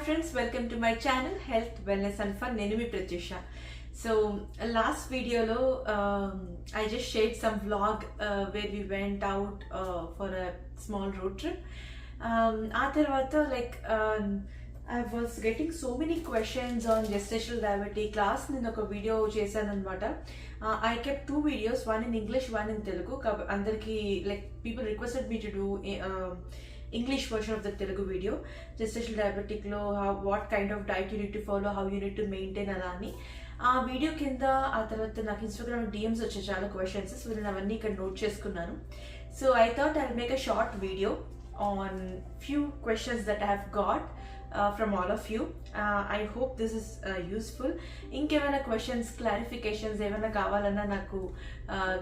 friends, welcome to my channel Health, Wellness and Fun. Nenu mi Prathyusha. So last video lo I just shared some vlog where we went out for a small road trip. ఆ తర్వాత I was getting so many questions on gestational diabetic class. నేను ఒక video చేశాను అనమాట. I kept two videos, one in English, one in Telugu. అందరికి people requested me to do English version of the Telugu video. Gestational diabetic lo what kind of diet you need to follow, how you need to maintain అలా అని ఆ video కింద ఆ తర్వాత నాకు Instagram DMs వచ్చాయి చాలా క్వశ్చన్స్. సో నేను అవన్నీ ఇక్కడ నోట్ చేసుకున్నాను. So I thought I'll make a short video on few questions that I have got from all of you. I hope this is useful. ఇంకేమైనా క్వశ్చన్స్ క్లారిఫికేషన్స్ ఏమైనా కావాలన్నా నాకు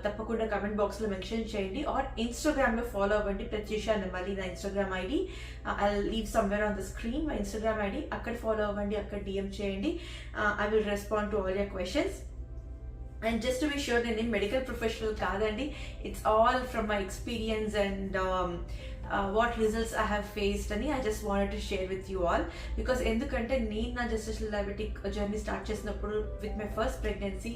తప్పకుండా కమెంట్ బాక్స్లో మెన్షన్ చేయండి ఆర్ ఇన్స్టాగ్రామ్లో ఫాలో అవ్వండి. ప్రత్యూష అని మళ్ళీ నా Instagram ID I leave somewhere on the screen my Instagram ID. అక్కడ ఫాలో అవ్వండి, అక్కడ DM చేయండి. I will respond to all your questions. And just to be sure, నేను మెడికల్ ప్రొఫెషనల్ కాదండి. It's all from my experience and what results I have faced అని I just wanted to share with you all. Because ఎందుకంటే నేను నా gestational diabetic journey start చేసినప్పుడు with my first pregnancy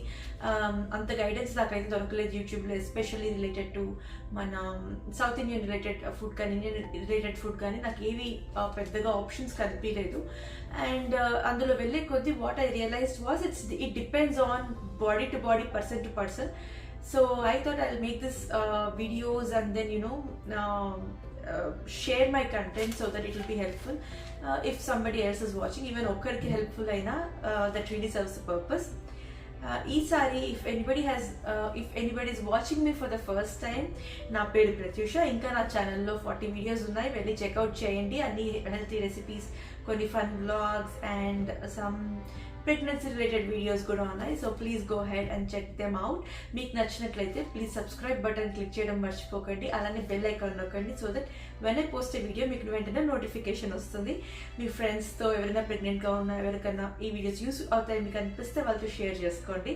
అంత guidance నాకైతే దొరకలేదు యూట్యూబ్లో, ఎస్పెషల్లీ రిలేటెడ్ టు మన సౌత్ ఇండియన్ రిలేటెడ్ ఫుడ్ కానీ ఇండియన్ రిలేటెడ్ ఫుడ్ కానీ నాకు ఏవి పెద్దగా ఆప్షన్స్ కనిపించలేదు. అండ్ అందులో వెళ్ళే కొద్దీ what I realized was it depends on body to body, person to person. So I thought I'll make this videos and then share my content so that it will be helpful if somebody else is watching. Even okkariki helpful aina that really serves the purpose. Eesari if anybody is watching me for the first time, na peru Prathyusha. Inka na channel lo 40 videos unnai, velli check out cheyandi. Anni healthy recipes, konni fun vlogs and some pregnancy related videos కూడా ఉన్నాయి. So please go ahead and check them out. మీకు నచ్చినట్లయితే please subscribe button click చేయడం మర్చిపోకండి. అలానే bell icon నొక్కండి so that when I post a video మీకు వెంటనే నోటిఫికేషన్ వస్తుంది. మీ ఫ్రెండ్స్తో ఎవరైనా ప్రెగ్నెంట్గా ఉన్నా ఎవరికైనా ఈ వీడియోస్ యూస్ అవుతాయి మీకు అనిపిస్తే వాళ్ళతో షేర్ చేసుకోండి.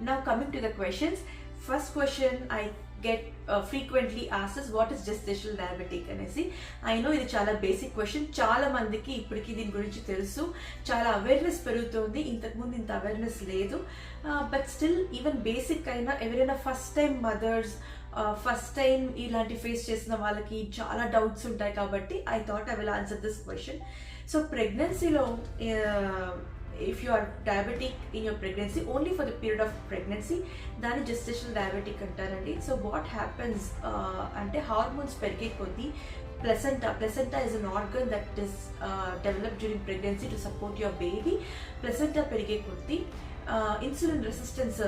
Now coming to the questions. First question I get frequently asked is what is gestational diabetic అనేసి. ఐ నో ఇది చాలా బేసిక్ క్వశ్చన్, చాలా మందికి ఇప్పటికీ దీని గురించి తెలుసు, చాలా అవేర్నెస్ పెరుగుతుంది. ఇంతకుముందు ఇంత అవేర్నెస్ లేదు. బట్ స్టిల్ ఈవెన్ బేసిక్ అయినా ఎవరైనా first time mothers first time ఇలాంటి ఫేస్ చేసిన వాళ్ళకి చాలా డౌట్స్ ఉంటాయి కాబట్టి I thought I will answer this question. So ప్రెగ్నెన్సీలో if you are diabetic in your pregnancy, only for the period of pregnancy, దాని gestational diabetic అంటారండి. సో వాట్ హ్యాపెన్స్ అంటే హార్మోన్స్ పెరిగే కొద్దీ placenta is an organ that is developed during pregnancy to support your baby. placenta పెరిగే కొద్దీ insulin resistance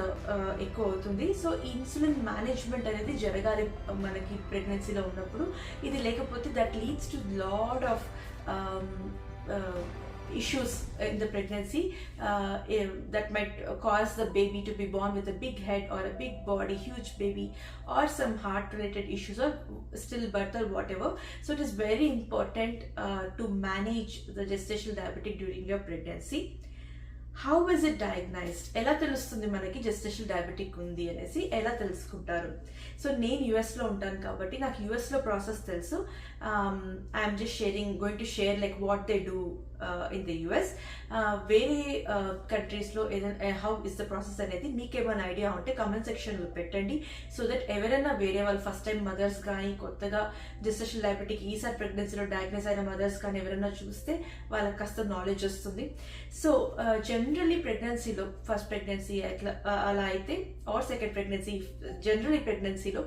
ఎక్కువ అవుతుంది. So ఈ ఇన్సులిన్ మేనేజ్మెంట్ అనేది జరగాలి మనకి ప్రెగ్నెన్సీలో ఉన్నప్పుడు. ఇది లేకపోతే that leads to lot of issues in the pregnancy that might cause the baby to be born with a big head or a big body, huge baby, or some heart related issues or stillbirth or whatever. So it is very important to manage the gestational diabetic during your pregnancy. How is it డయాగ్నైజ్డ్? ఎలా తెలుస్తుంది మనకి gestational diabetic ఉంది అనేసి ఎలా తెలుసుకుంటారు? So నేను యుఎస్లో ఉంటాను కాబట్టి నాకు యుఎస్లో ప్రాసెస్ తెలుసు. I'm just going to share like what they do in the US. వేరే కంట్రీస్లో ఏదైనా హౌ ఇస్ ద ప్రాసెస్ అనేది మీకేమైనా ఐడియా ఉంటే కామెంట్ సెక్షన్లో పెట్టండి. సో దట్ ఎవరైనా వేరే వాళ్ళు ఫస్ట్ టైం మదర్స్ కానీ కొత్తగా జెస్టేషనల్ డయాబెటిక్ ఈసారి ప్రెగ్నెన్సీలో డయాగ్నైజ్ అయిన మదర్స్ కానీ ఎవరైనా చూస్తే వాళ్ళకి కాస్త నాలెడ్జ్ వస్తుంది. సో జనరలీ ప్రెగ్నెన్సీలో ఫస్ట్ ప్రెగ్నెన్సీ అలా అయితే ఆర్ సెకండ్ ప్రెగ్నెన్సీ, జనరలీ ప్రెగ్నెన్సీలో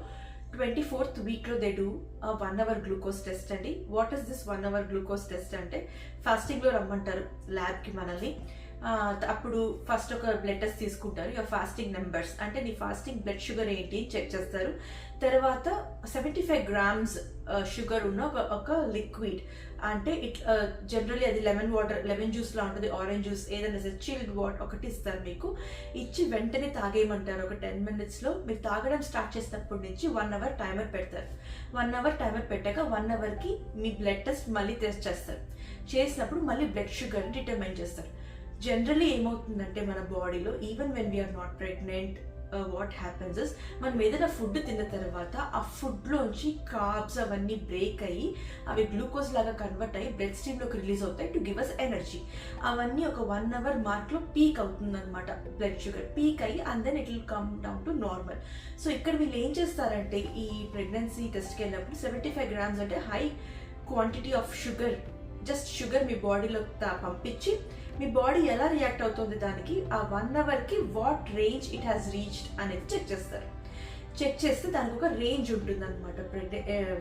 24th వీక్లో they do 1 hour glucose test అండి. What is this 1 hour glucose test అంటే ఫాస్టింగ్లో రమ్మంటారు ల్యాబ్కి మనల్ని. అప్పుడు ఫస్ట్ ఒక బ్లడ్ టెస్ట్ తీసుకుంటారు, యువర్ ఫాస్టింగ్ నెంబర్స్ అంటే నీ ఫాస్టింగ్ బ్లడ్ షుగర్ ఏంటి చెక్ చేస్తారు. తర్వాత 75 grams షుగర్ ఉన్న ఒక లిక్విడ్ అంటే జనరలీ అది లెమన్ జ్యూస్ లా ఉంటుంది, ఆరెంజ్ జ్యూస్ ఏదైనా చిల్డ్ వాటర్ ఒకటి ఇస్తారు మీకు. ఇచ్చి వెంటనే తాగేయమంటారు ఒక 10 minutesలో. మీరు తాగడం స్టార్ట్ చేసినప్పటి నుంచి 1 hour టైమర్ పెడతారు. 1 hour టైమర్ పెట్టాక 1 hourకి మీ బ్లడ్ టెస్ట్ మళ్ళీ టెస్ట్ చేస్తారు. చేసినప్పుడు మళ్ళీ బ్లడ్ షుగర్ డిటర్మైన్ చేస్తారు. జనరలీ ఏమవుతుందంటే మన బాడీలో even when we are not pregnant what happens is మనం ఏదైనా ఫుడ్ తిన్న తర్వాత ఆ ఫుడ్లోంచి కార్బ్స్ అవన్నీ బ్రేక్ అయ్యి అవి గ్లూకోజ్ లాగా కన్వర్ట్ అయ్యి బ్లడ్ స్ట్రీమ్లోకి రిలీజ్ అవుతాయి టు గివ్ అస్ ఎనర్జీ. అవన్నీ ఒక 1 hour మార్క్లో పీక్ అవుతుంది అనమాట బ్లడ్ షుగర్. పీక్ అయ్యి and then it will come down to normal. So ఇక్కడ వీళ్ళు ఏం చేస్తారంటే ఈ ప్రెగ్నెన్సీ టెస్ట్కి వెళ్ళినప్పుడు 75 grams అంటే high quantity of sugar, just sugar మీ బాడీలో పంపించి మీ బాడీ ఎలా రియాక్ట్ అవుతుంది దానికి ఆ 1 hourకి what range it has reached అనేది చెక్ చేస్తారు. చెక్ చేస్తే దానికి ఒక రేంజ్ ఉంటుంది అనమాట.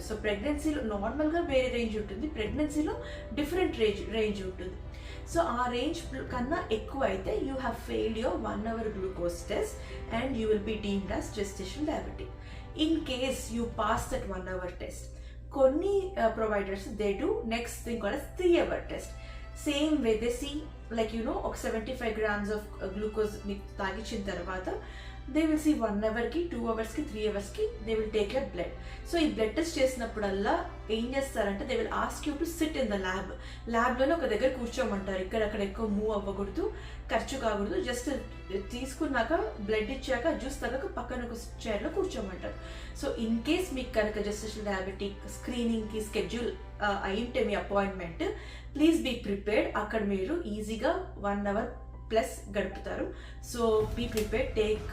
సో ప్రెగ్నెన్సీలో నార్మల్గా వేరే రేంజ్ ఉంటుంది, ప్రెగ్నెన్సీలో డిఫరెంట్ రేంజ్ ఉంటుంది. సో ఆ రేంజ్ కన్నా ఎక్కువ అయితే you have failed your 1 hour glucose test and you will be deemed as gestational diabetic. In case you pass that 1 hour test, కొన్ని providers they do next thing called 3 hour test. Same way they see like ఒక 75 grams of glucose మీకు తాగించిన తర్వాత they will see 1 hourకి 2 hours-కి 3 hours-కి they will take your blood. So ఈ blood test చేసినప్పుడల్లా ఏం చేస్తారంటే they will ask you to sit in the ల్యాబ్లోనే ఒక దగ్గర కూర్చోమంటారు. ఇక్కడక్కడ ఎక్కువ మూవ్ అవ్వకూడదు, ఖర్చు కాకూడదు. జస్ట్ తీసుకున్నాక బ్లడ్ ఇచ్చాక జ్యూస్ తాగాక పక్కన ఒక చైర్లో కూర్చోమంటారు. సో ఇన్ కేస్ మీకు కనుక జెస్టేషనల్ డయాబెటిక్ స్క్రీనింగ్కి స్కెడ్యూల్ అయింటే మీ అపాయింట్మెంట్, ప్లీజ్ బీ ప్రిపేర్డ్. అక్కడ మీరు ఈజీగా 1 hour ప్లస్ గడుపుతారు. So be prepared, take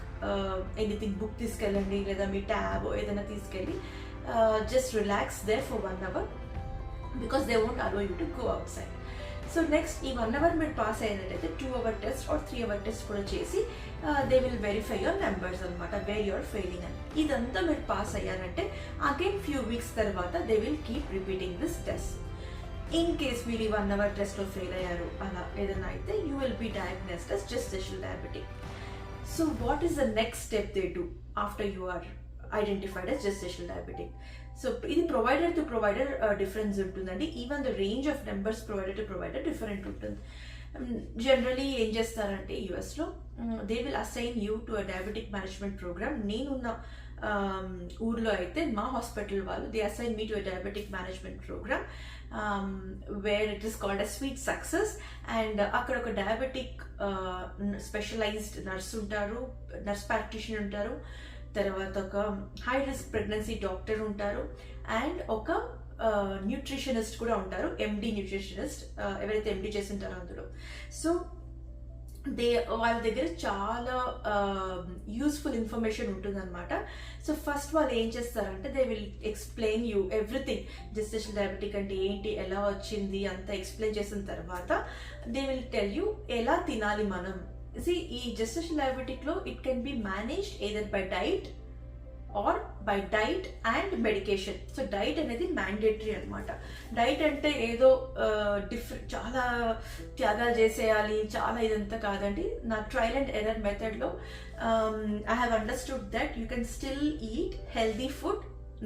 anything, book తీసుకెళ్ళండి లేదా మీ ట్యాబ్ ఏదైనా తీసుకెళ్ళి just relax there for 1 hour because they won't allow you to go outside. So next ఈ 1 hour మీరు పాస్ అయినట్టయితే 2 hour test or 3 hour test కూడా చేసి they will verify your numbers అనమాట, వేర్ యువర్ ఫెయిలింగ్ అని. ఇదంతా మీరు pass అయ్యారంటే అగైన్ ఫ్యూ వీక్స్ తర్వాత they will keep repeating this test. In case మీరు ఈ 1 hour టెస్ట్లో ఫెయిల్ అయ్యారు అలా ఏదైనా అయితే you will be diagnosed as gestational diabetic. So what is the next step they do after you are identified as gestational diabetic? So ఇది provider to provider difference ఉంటుందండి. Even the range of numbers provider to provider different ఉంటుంది. Generally ఏం చేస్తారంటే యూఎస్లో they will assign you to a diabetic management program. నేనున్న ఊర్లో అయితే మా హాస్పిటల్ వాళ్ళు they assign me to a diabetic management programme wear it is called a sweet success. And అక్కడ ఒక డయాబెటిక్ స్పెషలైజ్డ్ నర్స్ ఉంటారు, నర్స్ ప్రాక్టీషనర్ ఉంటారు, తర్వాత ఒక హై రిస్క్ ప్రెగ్నెన్సీ డాక్టర్ ఉంటారు, అండ్ ఒక న్యూట్రిషనిస్ట్ కూడా ఉంటారు, ఎండి న్యూట్రిషనిస్ట్, ఎవరైతే ఎండి చేసి ఉంటారో అందులో. సో వాళ్ళ దగ్గర చాలా యూస్ఫుల్ ఇన్ఫర్మేషన్ ఉంటుందన్నమాట. సో ఫస్ట్ వాళ్ళు ఏం చేస్తారంటే they will explain you everything, gestational diabetic అంటే ఏంటి, ఎలా వచ్చింది అంతా ఎక్స్ప్లెయిన్ చేసిన తర్వాత దే విల్ టెల్ యూ ఎలా తినాలి మనం. ఈ జెస్టేషనల్ డయాబెటిక్లో it can be managed either by diet or by diet and medication. So diet అనేది మ్యాండేటరీ అనమాట. డైట్ అంటే ఏదో చాలా త్యాగాలు చేసేయాలి, చాలా ఇదంతా కాదండి. నా ట్రయల్ అండ్ ఎర్రర్ మెథడ్లో I have understood that you can still eat healthy food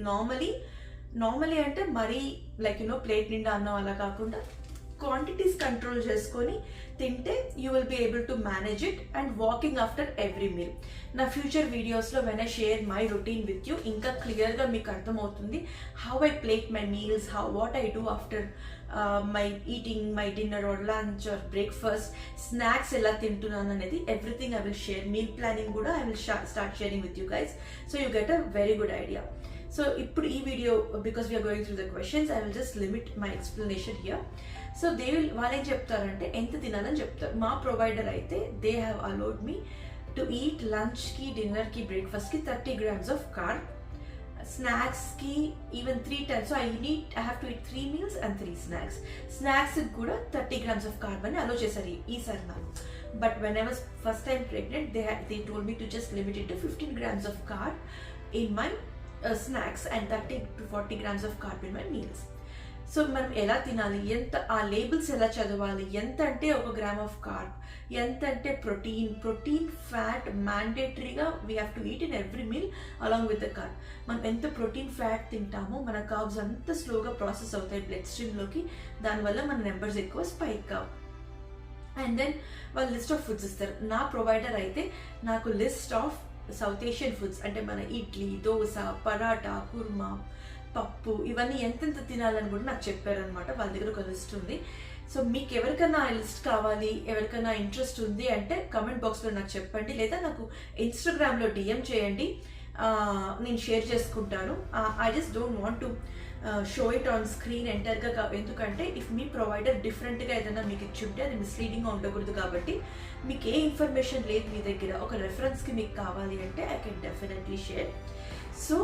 normally అంటే మరీ లైక్ ప్లేట్ నిండా అన్నం అలా కాకుండా క్వాంటిటీస్ కంట్రోల్ చేసుకొని తింటే you will be able to manage it and walking after every meal. నా ఫ్యూచర్ వీడియోస్లో when I share my routine with you ఇంకా క్లియర్గా మీకు అర్థమవుతుంది how I plate my meals, what I do after my eating my dinner or lunch or breakfast, snacks ఎలా తింటున్నాను అనేది everything I will share. Meal planning కూడా I will start sharing with you guys, so you get a very good idea. So ఇప్పుడు ఈ video because we're going through the questions I will just limit my explanation here. So వాళ్ళు ఏం చెప్తారంటే ఎంత తినాలని చెప్తారు. మా ప్రొవైడర్ అయితే they have allowed me to eat లంచ్కి, డిన్నర్కి, బ్రేక్ఫాస్ట్కి 30 grams ఆఫ్ కార్బ్, స్నాక్స్కి even 3 times. So I have to eat 3 meals and 3 snacks. స్నాక్స్కి కూడా 30 grams ఆఫ్ కార్బ్ అని అలో చేశారు ఈసారి నాకు. But when I was first time pregnant they told me to just limit it to 15 grams of carb in my snacks and 30 to 40 grams of carb in my meals. So మనం ఎలా తినాలి, ఎంత ఆ labels ఎలా చదవాలి, ఎంత అంటే 1 gram of carb, ఎంత అంటే ప్రోటీన్ ఫ్యాట్ మ్యాండేటరీగా we have to eat in every meal along with the carb. మనం ఎంత ప్రోటీన్ ఫ్యాట్ తింటామో మన కార్బ్స్ అంత స్లోగా ప్రాసెస్ అవుతాయి బ్లడ్ స్ట్రీమ్లోకి, దానివల్ల మన నెంబర్స్ ఎక్కువ స్పైక్ కావు. అండ్ దెన్ వాళ్ళు లిస్ట్ ఆఫ్ ఫుడ్స్ ఇస్తారు. నా ప్రొవైడర్ అయితే నాకు list of south Asian foods అంటే మన ఇడ్లీ, దోశ, పరాటా, కుర్మా, పప్పు ఇవన్నీ ఎంతెంత తినాలని కూడా నాకు చెప్పారనమాట. వాళ్ళ దగ్గర ఒక లిస్ట్ ఉంది. సో మీకు ఎవరికైనా లిస్ట్ కావాలి, ఎవరికైనా ఇంట్రెస్ట్ ఉంది అంటే కమెంట్ బాక్స్లో నాకు చెప్పండి, లేదా నాకు ఇన్స్టాగ్రామ్లో డిఎం చేయండి, నేను షేర్ చేసుకుంటాను. I just don't want to show it on screen ఎంటర్గా, ఎందుకంటే ఇఫ్ మీ ప్రొవైడర్ డిఫరెంట్గా ఏదైనా మీకు ఇచ్చి ఉంటే అది మిస్లీడింగ్గా ఉండకూడదు. కాబట్టి మీకు ఏ ఇన్ఫర్మేషన్ లేదు మీ దగ్గర, ఒక రెఫరెన్స్కి మీకు కావాలి అంటే I can definitely share. So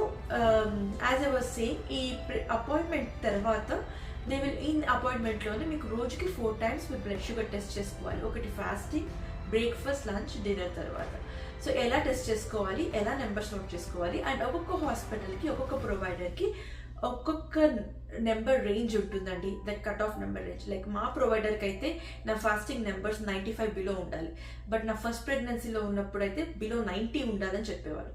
as I was saying, ఈ అపాయింట్మెంట్ తర్వాత ఇన్ అపాయింట్మెంట్లోనే మీకు రోజుకి 4 times మీరు బ్లడ్ షుగర్ టెస్ట్ చేసుకోవాలి. ఒకటి ఫాస్టింగ్, బ్రేక్ఫాస్ట్, లంచ్, డిన్నర్ తర్వాత. సో ఎలా టెస్ట్ చేసుకోవాలి, ఎలా నెంబర్స్ నోట్ చేసుకోవాలి, అండ్ ఒక్కొక్క హాస్పిటల్కి, ఒక్కొక్క ప్రొవైడర్కి ఒక్కొక్క నెంబర్ రేంజ్ ఉంటుందండి, that cut off number range. Like మా ప్రొవైడర్కి అయితే నా ఫాస్టింగ్ నెంబర్స్ 95 బిలో ఉండాలి, బట్ నా ఫస్ట్ ప్రెగ్నెన్సీలో ఉన్నప్పుడు అయితే బిలో 90 ఉండాలని చెప్పేవారు.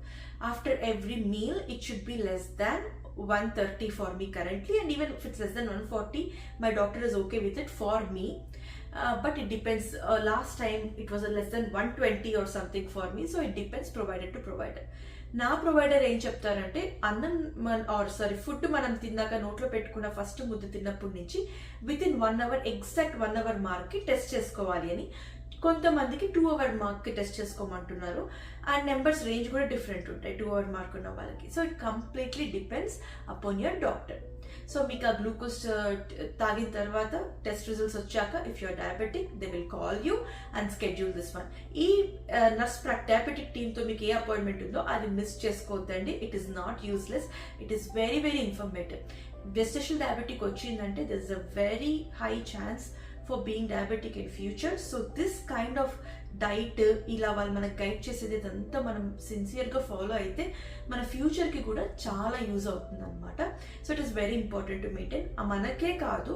After every meal it should be less than 130 for me currently, and even if it's less than 140, my doctor is okay with it for me. But it depends. Last time it was less than 120 or something for me, so it depends provider to provider. నా provider ఏం చెప్తారంటే, food మనం తిన్నాక నోట్లో పెట్టుకున్న first ముద్ద తిన్నప్పటి నుంచి వితిన్ 1 hour, ఎగ్జాక్ట్ 1 hour మార్క్కి టెస్ట్ చేసుకోవాలి అని. కొంతమందికి 2 hour మార్క్కి టెస్ట్ చేసుకోమంటున్నారు, అండ్ నెంబర్స్ రేంజ్ కూడా డిఫరెంట్ ఉంటాయి 2 hour మార్క్ ఉన్న వాళ్ళకి. So it completely depends upon your doctor. So మీకు ఆ గ్లూకోజ్ తాగిన తర్వాత టెస్ట్ రిజల్ట్స్ వచ్చాక, if you're diabetic they will call you and schedule this one. ఈ నర్స్ డయాబెటిక్ టీమ్తో మీకు ఏ అపాయింట్మెంట్ ఉందో అది మిస్ చేసుకోవద్దండి. It is not useless, it is very very informative. Gestational diabetic వచ్చిందంటే there is a very high chance for being diabetic in future. So this kind of diet, ఇలా వాళ్ళు మనకు గైడ్ చేసేది ఇదంతా మనం సిన్సియర్గా ఫాలో అయితే మన ఫ్యూచర్కి కూడా చాలా యూజ్ అవుతుంది అనమాట. So it is very important to maintain. మనకే కాదు,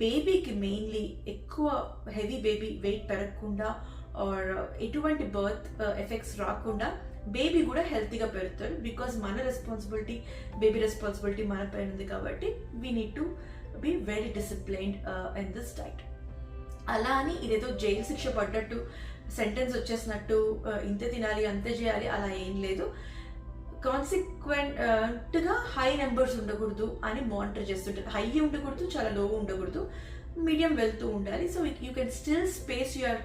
బేబీకి మెయిన్లీ ఎక్కువ హెవీ బేబీ వెయిట్ పెరగకుండా ఆర్ ఎటువంటి బర్త్ ఎఫెక్ట్స్ రాకుండా బేబీ కూడా హెల్తీగా పెరుగుతారు. బికాజ్ మన రెస్పాన్సిబిలిటీ, బేబీ రెస్పాన్సిబిలిటీ మన పైన ఉంది కాబట్టి we need to be very disciplined in this diet. అలా అని ఇదేదో జైలు శిక్ష పడ్డట్టు, సెంటెన్స్ వచ్చేసినట్టు ఇంతే తినాలి అంతే చేయాలి అలా ఏం లేదు. కాన్సిక్వెంట్గా హై నెంబర్స్ ఉండకూడదు అని మానిటర్ చేస్తుంటారు. హై ఉండకూడదు, చాలా లో ఉండకూడదు, మీడియం వెళ్తూ ఉండాలి. So you can still space your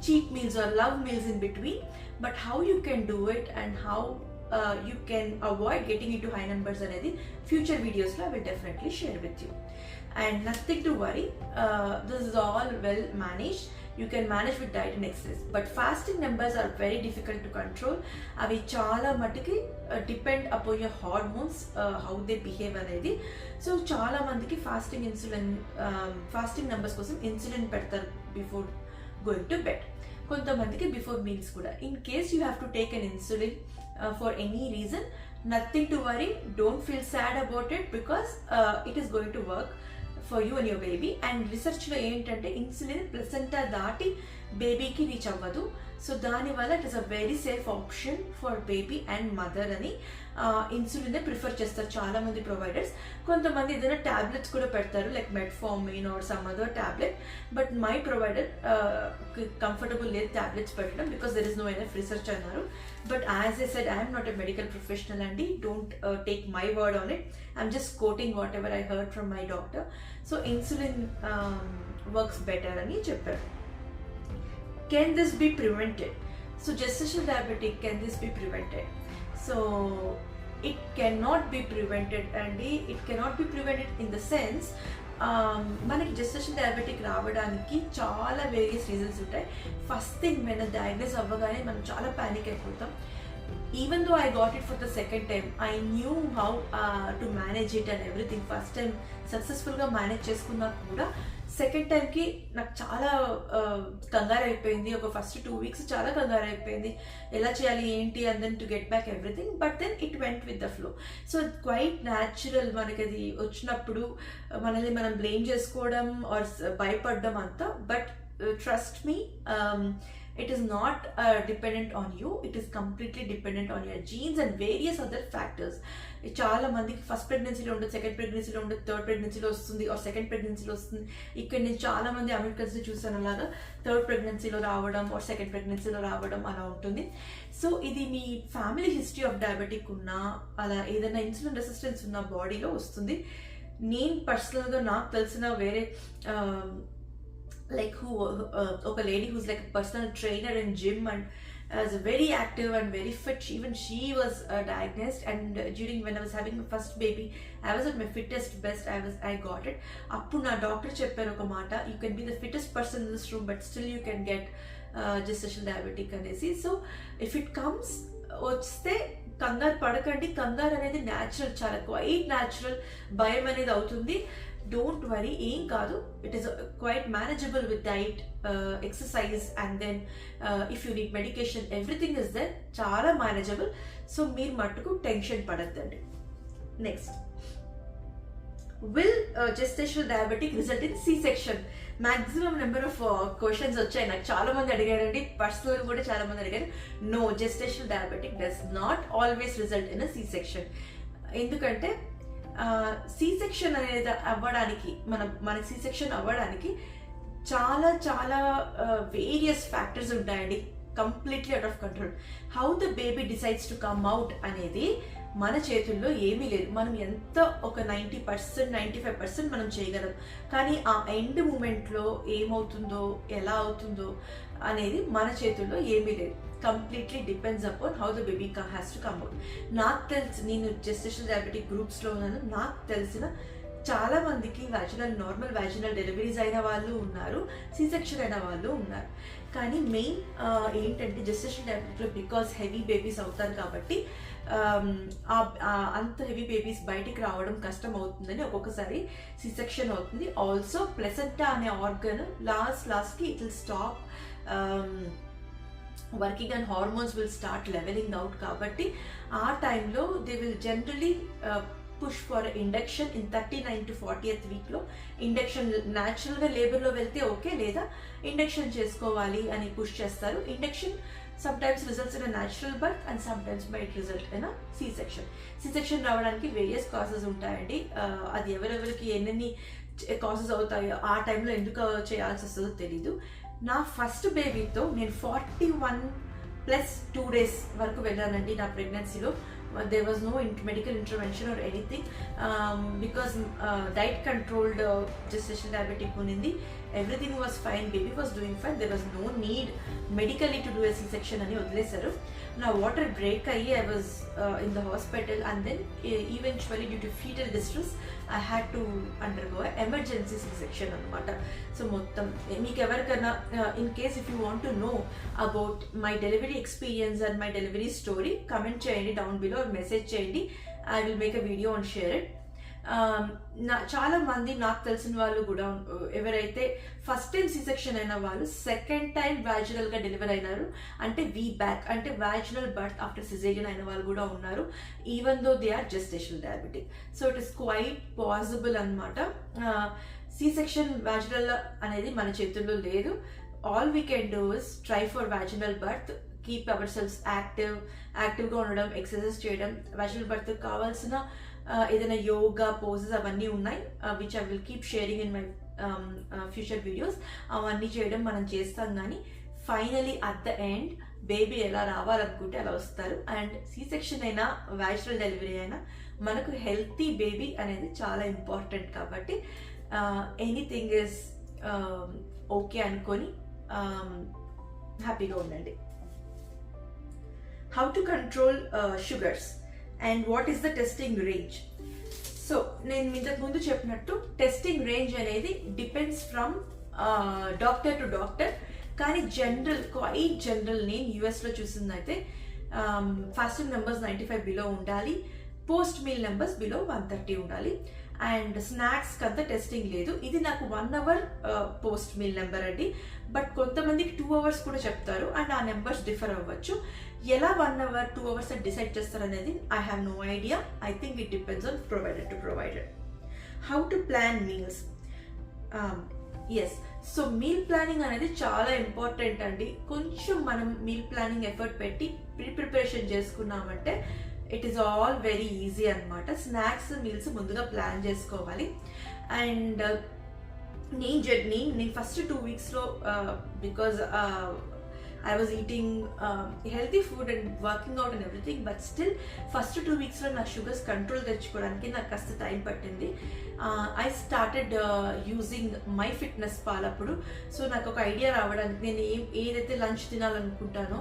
cheat meals or love meals in between, but how you can do it and how you can avoid getting into high numbers అనేది future videos I will definitely share with you. And nothing to worry, this is all well managed. You can manage with diet and exercise, but fasting numbers are very difficult to control. అవి చాలా మటుకి depend upon your hormones, how they behave అనేది. So చాలా మందికి fasting numbers కోసం insulin పెడతారు before going to bed, కొంతమందికి before meals కూడా. In case you have to take an insulin for any reason, nothing to worry, don't feel sad about it, because it is going to work for you and your baby. And research lo entante insulin placenta daati baby ki reach avvadu, so dani valla it is a very safe option for baby and mother ani insulin prefer చేస్తారు చాలా మంది providers. కొంతమంది ఏదైనా tablets కూడా పెడతారు, like metformin or some other tablet. But my provider comfortable లేదు tablets పెట్టడం, because there is no enough research అన్నారు. But as I said, I'm not a medical professional అండి, don't take my word on it, I'm just quoting whatever I heard from my doctor. So insulin works better అని చెప్పారు. Can this be prevented? So gestational diabetic, can this be prevented? So it cannot be prevented, and it cannot be prevented in the sense, మనకి gestation diabetic రావడానికి చాలా various reasons ఉంటాయి. First thing, మన diagnose అవ్వగానే మనం చాలా panic అయిపోతాం. Even though I got it for the second time, I knew how to manage it and everything. First time సక్సెస్ఫుల్గా మేనేజ్ చేసుకున్నా కూడా సెకండ్ టైంకి నాకు చాలా కంగారు అయిపోయింది. ఒక ఫస్ట్ 2 weeks చాలా కంగారు అయిపోయింది, ఎలా చేయాలి ఏంటి, and then to get back everything. But then it went with the flow. So quite natural. మనకి అది వచ్చినప్పుడు మనల్ని మనం బ్లేమ్ చేసుకోవడం ఆర్ భయపడడం అంతా. But trust me, it is not dependent on you, it is completely dependent on your genes and various other factors. చాలా మందికి ఫస్ట్ ప్రెగ్నెన్సీలో ఉండదు, సెకండ్ ప్రెగ్నెన్సీలో ఉండదు, థర్డ్ ప్రెగ్నెన్సీలో వస్తుంది, ఆర్ సెకండ్ ప్రెగ్నెన్సీలో వస్తుంది. ఇక్కడ నేను చాలా మంది అమెరికన్స్ని చూసాను అలాగా థర్డ్ ప్రెగ్నెన్సీలో రావడం ఆర్ సెకండ్ ప్రెగ్నెన్సీలో రావడం అలా ఉంటుంది. సో ఇది మీ ఫ్యామిలీ హిస్టరీ ఆఫ్ డయాబెటిక్ ఉన్నా, అలా ఏదైనా ఇన్సులిన్ రెసిస్టెన్స్ ఉన్న బాడీలో వస్తుంది. నేను పర్సనల్గా నాకు తెలిసిన వేరే like ఒక lady who's like a personal trainer in gym and is very active and very fit. Even she was diagnosed, and during when I was having my first baby, I was at my fittest best. I got it. Appu na doctor chepparu oka mata, you can be the fittest person in this room but still you can get gestational diabetic anesi. So if it comes, వస్తే కంగారు పడకండి. కంగారు అనేది natural, చాలా quite natural. భయం అనేది అవుతుంది. Don't worry, ఏం కాదు. It is quite manageable with diet, exercise, and then if you need medication, everything is there. చాలా మేనేజబుల్. సో మీరు మట్టుకు టెన్షన్ పడద్దండి. Next, will gestational diabetic result in C section? Maximum number of questions వచ్చాయి, నాకు చాలా మంది అడిగారండి, personal కూడా చాలా మంది అడిగారు. No, gestational diabetic does not always result in C section. ఎందుకంటే సి సెక్షన్ అనేది అవ్వడానికి, మనకి సి సెక్షన్ అవ్వడానికి చాలా చాలా వేరియస్ ఫ్యాక్టర్స్ ఉంటాయండి, completely out of control. How the baby decides to come out అనేది మన చేతుల్లో ఏమీ లేదు. మనం ఎంత ఒక 90%, 95% మనం చేయగలం, కానీ ఆ ఎండ్ మూమెంట్లో ఏమవుతుందో, ఎలా అవుతుందో అనేది మన చేతుల్లో ఏమీ లేదు. Completely depends upon how the baby has to come out. నాకు తెలిసి, నేను గెస్టేషనల్ డయాబెటిక్ గ్రూప్స్లో ఉన్నాను, నాకు తెలిసిన చాలా మందికి నార్మల్ వాజినల్ డెలివరీస్ అయిన వాళ్ళు ఉన్నారు, సి సెక్షన్ అయిన వాళ్ళు ఉన్నారు. కానీ మెయిన్ ఏంటంటే గెస్టేషనల్ డయాబెటిక్లో బికాస్ హెవీ బేబీస్ అవుతారు కాబట్టి అంత హెవీ బేబీస్ బయటికి రావడం కష్టం అవుతుందని ఒక్కొక్కసారి సి సెక్షన్ అవుతుంది. ఆల్సో ప్లెసెంటా అనే ఆర్గన్ లాస్ట్కి it will stop working and hormones will start leveling out. కాబట్టి ఆ టైంలో they will generally push for induction in 39 to 40th వీక్లో. ఇండక్షన్ న్యాచురల్గా లేబర్లో వెళ్తే ఓకే, లేదా ఇండక్షన్ చేసుకోవాలి అని పుష్ చేస్తారు. Induction sometimes results in a natural birth and sometimes might result in a C-section. C-section రావడానికి వేరియస్ కాజెస్ ఉంటాయండి. అది ఎవరెవరికి ఎన్ని కాజెస్ అవుతాయో ఆ టైంలో ఎందుకు చేయాల్సి వస్తుందో తెలీదు. నా ఫస్ట్ బేబీతో నేను 41+2 days వరకు వెళ్ళానండి నా ప్రెగ్నెన్సీలో. there was no medical intervention or anything because diet controlled gestational diabetic unindi. Everything was fine, baby was doing fine, there was no need medically to do a C-section ani odlesaru. Now water break ayi, I was in the hospital, and then eventually due to fetal distress I had to undergo a emergency C-section anamata. So mottam meeku evarikana in case if you want to know about my delivery experience and my delivery story, comment cheyandi down below or message cheyandi. I will make a video and share it. చాలా మంది నాకు తెలిసిన వాళ్ళు కూడా ఎవరైతే first time C section అయిన వాళ్ళు second time వాజినల్ గా డెలివర్ అయినారు, అంటే వీ బ్యాక్ అంటే వాజినల్ బర్త్ ఆఫ్టర్ సిజేరియన్ అయిన వాళ్ళు కూడా ఉన్నారు, even though they are gestational diabetic. So it is quite possible అనమాట. సి సెక్షన్ వాజినల్ అనేది మన చేతుల్లో లేదు. All we can do is try for vaginal birth, keep our selfs యాక్టివ్గా ఉండడం, ఎక్సర్సైజ్ చేయడం. వాజినల్ బర్త్ కావాల్సిన ఏదైనా యోగా పోజెస్ అవన్నీ ఉన్నాయి, which I will keep sharing in my future videos. అవన్నీ చేయడం మనం చేస్తాం. కానీ finally at the end baby ఎలా రావాలనుకుంటే అలా వస్తారు. అండ్ సి సెక్షన్ అయినా వాజినల్ డెలివరీ అయినా మనకు హెల్తీ బేబీ అనేది చాలా ఇంపార్టెంట్. కాబట్టి ఎనీథింగ్ ఇస్ ఓకే అనుకొని హ్యాపీగా ఉండండి. How to control sugars and what is the testing range? So నేను ఇంతకు ముందు చెప్పినట్టు టెస్టింగ్ రేంజ్ అనేది depends from doctor to doctor. కానీ క్వైట్ జనరల్ నేను యూఎస్లో చూసిందైతే ఫాస్టింగ్ నెంబర్స్ 95 బిలో ఉండాలి, పోస్ట్ మీల్ నెంబర్స్ బిలో 130 ఉండాలి. అండ్ స్నాక్స్కి అంతా టెస్టింగ్ లేదు. ఇది నాకు 1 hour పోస్ట్ మీల్ నెంబర్ అండి. బట్ కొంతమందికి 2 hours కూడా చెప్తారు, అండ్ ఆ నెంబర్స్ డిఫర్ అవ్వచ్చు. ఎలా 1 hour 2 hours డిసైడ్ చేస్తారు అనేది I have no idea. I think it depends on provider to provider. How to plan meals? Yes, so meal planning అనేది చాలా ఇంపార్టెంట్ అండి. కొంచెం మనం మీల్ ప్లానింగ్ ఎఫర్ట్ పెట్టి ప్రిపరేషన్ చేసుకున్నామంటే it is all very easy అనమాట. స్నాక్స్ మీల్స్ ముందుగా plan చేసుకోవాలి. అండ్ నేను ఫస్ట్ 2 weeksలో because I was eating healthy food and working out and everything, but still first 2 weeks లో నా షుగర్స్ కంట్రోల్ తెచ్చుకోవడానికి నాకు కాస్త టైం పట్టింది. I started using my fitness pal అప్పుడు. సో నాకు ఒక ఐడియా రావడానికి నేను ఏదైతే లంచ్ తినాలనుకుంటానో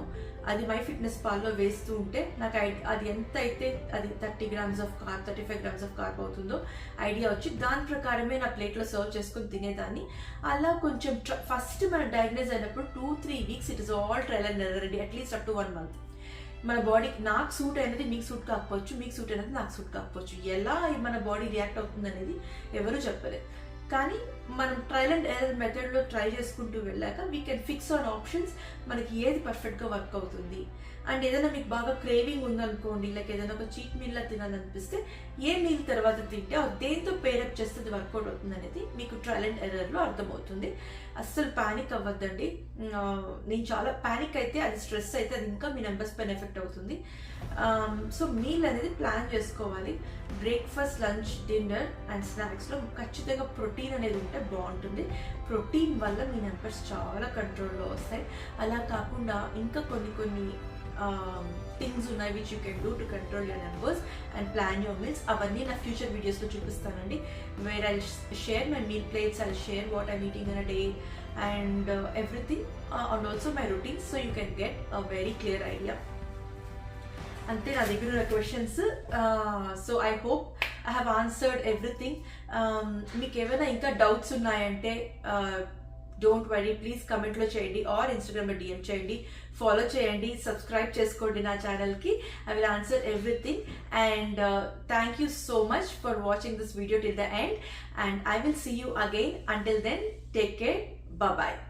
అది మై ఫిట్నెస్ పాల్లో వేస్తూ ఉంటే నాకు అది ఎంత అయితే అది 30 grams of carb 35 grams of carb అవుతుందో ఐడియా వచ్చి దాని ప్రకారమే నా ప్లేట్లో సర్వ్ చేసుకొని తినేదాన్ని. అలా కొంచెం ఫస్ట్ మనం డయాగ్నోజ్ అయినప్పుడు 2-3 weeks it is all trial and error అండి, అట్లీస్ట్ అప్ టు 1 month. మన బాడీకి నాకు సూట్ అయినది మీకు సూట్ కాకపోవచ్చు, మీకు సూట్ అయినది నాకు సూట్ కాకపోవచ్చు. ఎలా మన బాడీ రియాక్ట్ అవుతుంది అనేది ఎవరు చెప్పలేదు. కానీ మనం ట్రయల్ అండ్ ఎర్రర్ మెథడ్లో ట్రై చేసుకుంటూ వెళ్ళాక we can fix on options, మనకి ఏది పర్ఫెక్ట్గా వర్క్ అవుతుంది. అండ్ ఏదైనా మీకు బాగా క్రేవింగ్ ఉందనుకోండి, లైక్ ఏదైనా ఒక చీట్ మీల్లా తినాలనిపిస్తే ఏ మీల్ తర్వాత తింటే అది దేంతో పేరప్ చేస్తే అది వర్కౌట్ అవుతుంది అనేది మీకు ట్రయల్ అండ్ ఎర్రర్లో అర్థమవుతుంది. అస్సలు ప్యానిక్ అవ్వద్దండి. నేను చాలా ప్యానిక్ అయితే అది స్ట్రెస్ అయితే అది ఇంకా మీ నెంబర్స్ పైన ఎఫెక్ట్ అవుతుంది. సో మీల్ అనేది ప్లాన్ చేసుకోవాలి. బ్రేక్ఫాస్ట్, లంచ్, డిన్నర్ అండ్ స్నాక్స్లో ఖచ్చితంగా ప్రోటీన్ అనేది ఉంటే బాగుంటుంది. ప్రోటీన్ వల్ల మీ నెంబర్స్ చాలా కంట్రోల్లో వస్తాయి. అలా కాకుండా ఇంకా కొన్ని థింగ్స్ ఉన్నాయి which you can do to control your numbers and plan your meals. అవన్నీ నా ఫ్యూచర్ వీడియోస్లో చూపిస్తానండి. Where I share my meal plates, I share what I'm eating in a day and everything and also my routines, so you can get a very clear idea. అంతే నా దగ్గర ఉన్న questions. So I hope I have answered everything. మీకు ఏమైనా ఇంకా doubts ఉన్నాయంటే don't worry, please కమెంట్లో చేయండి are ఇన్స్టాగ్రామ్లో డిఎం చేయండి, ఫాలో చేయండి, సబ్స్క్రైబ్ చేసుకోండి నా ఛానల్కి. I will answer everything and thank you so much for watching this video till the end and I will see you again. Until then, take care, bye bye.